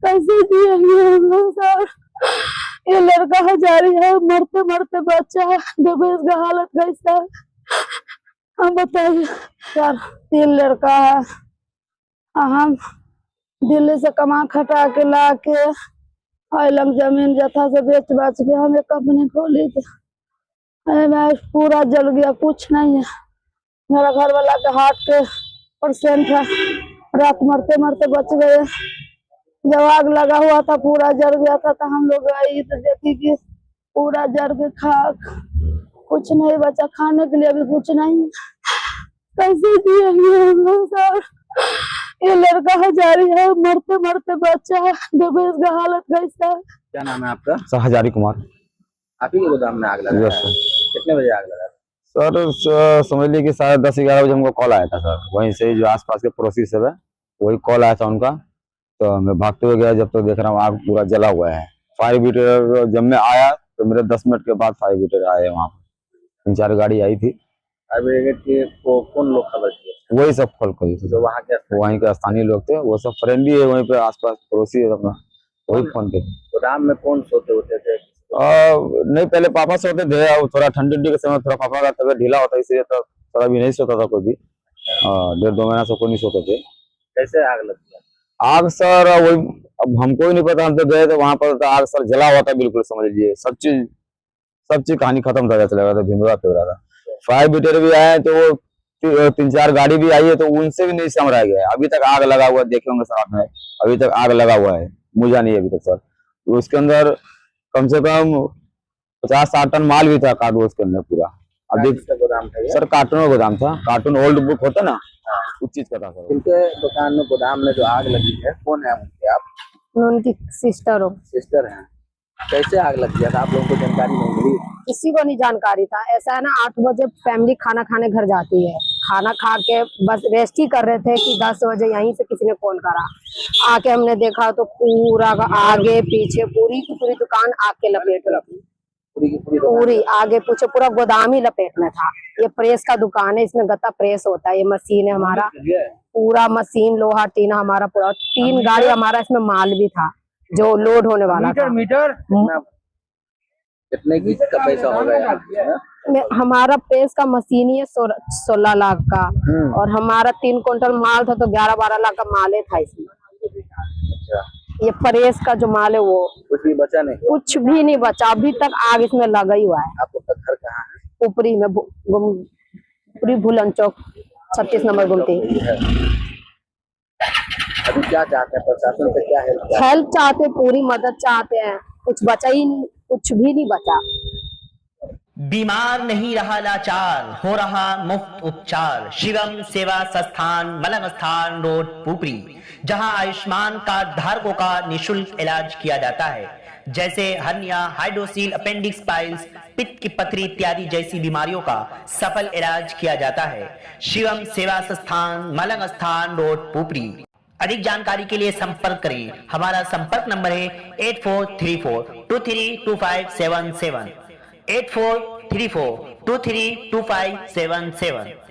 कैसे जिएंगे हम लोग सर। ये लड़का हजारी है, मरते मरते बच्चा है, देखो इसका हालत कैसा है। हम बताइए सर, 3 लड़का है, हम दिल्ली से कमा खटा के ला के लंग जमीन जथा से बेच बाच के हम एक कंपनी खोली थी। मैं पूरा जल गया, कुछ नहीं है। मेरा घर वाला के हार्ट के पेशेंट है, रात मरते मरते बच गए। जब आग लगा हुआ था पूरा जल गया था, तो हम लोग आई तो देखी कि पूरा जल के खाक, कुछ नहीं बचा, खाने के लिए भी कुछ नहीं। कैसे जिएंगे हम लोग सर। ये लड़का हजारी है, मरते मरते बच्चा है, देखो इसका हालत कैसा है। क्या नाम है आपका? सर हजारी कुमार। आप ही के गोदाम में आग लगा है? कितने बजे आग लगा? सर समझ लीजिए कि 10:30-11 बजे हमको कॉल आया था सर, वहीं से जो आसपास के पड़ोसी सब है वही कॉल आया था उनका। तो मैं भागते हुए गया, जब तक देख रहा हूँ आग पूरा जला हुआ है। फायर ब्रिगेड जब मैं आया तो मेरे 10 मिनट के बाद फायर ब्रिगेड आए, वहाँ पर 3-4 गाड़ी आई थी। फायर ब्रिगेड के कौन लोग खबर किए? वही सब खोल कर जो वहीं के स्थानीय लोग थे, वो सब फ्रेंडली है वहीं पे आसपास पड़ोसी है अपना, वही फोन के। गोदाम में कौन सोते होते थे? नहीं, पहले पापा सोते थे, और थोड़ा ठंडी के समय थोड़ा पापा का तबियत ढीला होता है, इसलिए तो थोड़ा भी नहीं सोता था कोई भी। 1.5-2 महीना से कोई नहीं सोते थे। कैसे आग लगी? आग सर वही, अब हमको ही नहीं पता, हम तो गए थे वहां पर, तो आग सर जला हुआ था बिल्कुल, समझ लीजिए सब चीज कहानी खत्म था, चला गया था, धिंधुआ फिर रहा था। फायर ब्रिगेड भी आए तो वो 3-4 गाड़ी भी आई है, तो उनसे भी नहीं समझा गया है। अभी तक आग लगा हुआ है, देखे होंगे सर आपने, अभी तक आग लगा हुआ है, मुझा नहीं है अभी तक सर। तो उसके अंदर कम से कम 50-60 टन माल भी था कार्टून उसके अंदर पूरा। अभी गोदाम था सर कार्टून का गोदाम था, कार्टून ओल्ड बुक होता ना, उस चीज का था सर। उनके दुकान में गोदाम में जो आग लगी है, कौन है उनके? आप? उनकी सिस्टर हो। सिस्टर हैं। कैसे आग लग गया था? आप लोगों को जानकारी नहीं मिली? किसी को नहीं जानकारी था। ऐसा है ना, 8 बजे फैमिली खाना खाने घर जाती है, खाना खा के बस रेस्ट ही कर रहे थे कि 10 बजे यहीं से किसी ने फोन करा। आके हमने देखा तो पूरा आगे पीछे पूरी की पूरी दुकान आग के लपेट में थी। पूरी आगे पीछे पूरा गोदाम ही लपेट में था। ये प्रेस का दुकान है, इसमें गत्ता प्रेस होता है, ये मशीन है हमारा, पूरा मशीन लोहा टीना हमारा पूरा, 3 गाड़ी हमारा इसमें माल भी था जो लोड होने वाला था। कितने की का पैसा हो गया? हमारा प्रेस का मशीन ही है 16 लाख का, और हमारा 3 क्विंटल माल था, तो 11-12 लाख का माल था इसमें। अच्छा। ये प्रेस का जो माल है वो कुछ भी बचा नहीं? कुछ भी नहीं बचा, अभी तक आग इसमें लगा ही हुआ है। आपका घर कहाँ है? ऊपरी में पूरी भूलन चौक 36 नंबर गुमती। अभी क्या चाहते हैं प्रशासन से? क्या हेल्प चाहते हैं, पूरी मदद चाहते हैं। कुछ बचा ही नहीं, कुछ भी नहीं बचा। बीमार नहीं रहा लाचार, हो रहा मुफ्त उपचार। शिवम सेवा संस्थान, मलंग स्थान रोड, पुपरी, जहां आयुष्मान कार्ड धारकों का निशुल्क इलाज किया जाता है, जैसे हर्निया, हाइड्रोसील, अपेंडिक्स, पाइल्स, पित्त की पथरी इत्यादि जैसी बीमारियों का सफल इलाज किया जाता है। शिवम सेवा संस्थान, मलंग स्थान रोड, पुपरी। अधिक जानकारी के लिए संपर्क करें। हमारा संपर्क नंबर है 8434232577, 8434232577।